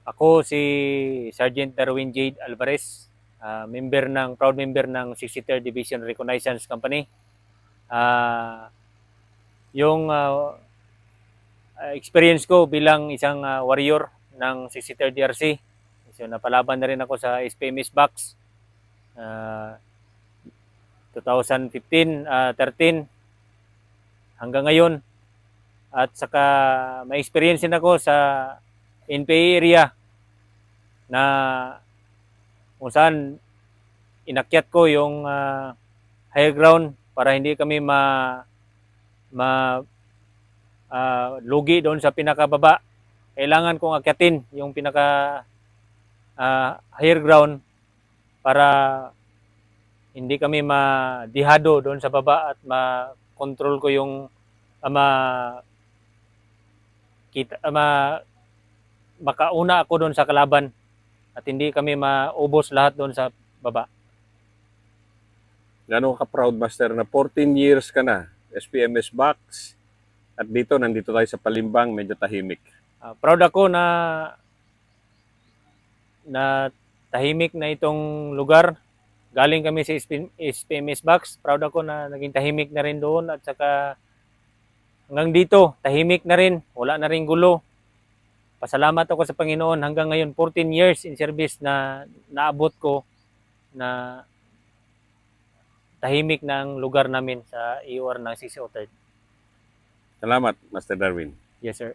Ako si Sergeant Darwin Jade Alvarez, proud member ng 63rd Division Reconnaissance Company. Yung experience ko bilang isang warrior ng 63rd DRC. So napalaban na rin ako sa SPMS Box 2015, 13 hanggang ngayon. At saka may experience din ako sa NPA area na kung saan inakyat ko yung higher ground para hindi kami lugi doon sa pinakababa. Kailangan kong akyatin yung pinaka higher ground para hindi kami madihado doon sa baba at ma-control ko yung makauna ako doon sa kalaban at hindi kami maubos lahat doon sa baba. Gano'n ka proud, Master, na 14 years ka na, SPMS Box, at nandito tayo sa Palimbang, medyo tahimik. Proud ako na tahimik na itong lugar. Galing kami sa SPMS Box. Proud ako na naging tahimik na rin doon at saka hanggang dito, tahimik na rin. Wala na rin gulo. Pasalamat ako sa Panginoon hanggang ngayon 14 years in service na naabot ko na tahimik ng lugar namin sa EOR ng 63rd. Salamat, Master Darwin. Yes, sir.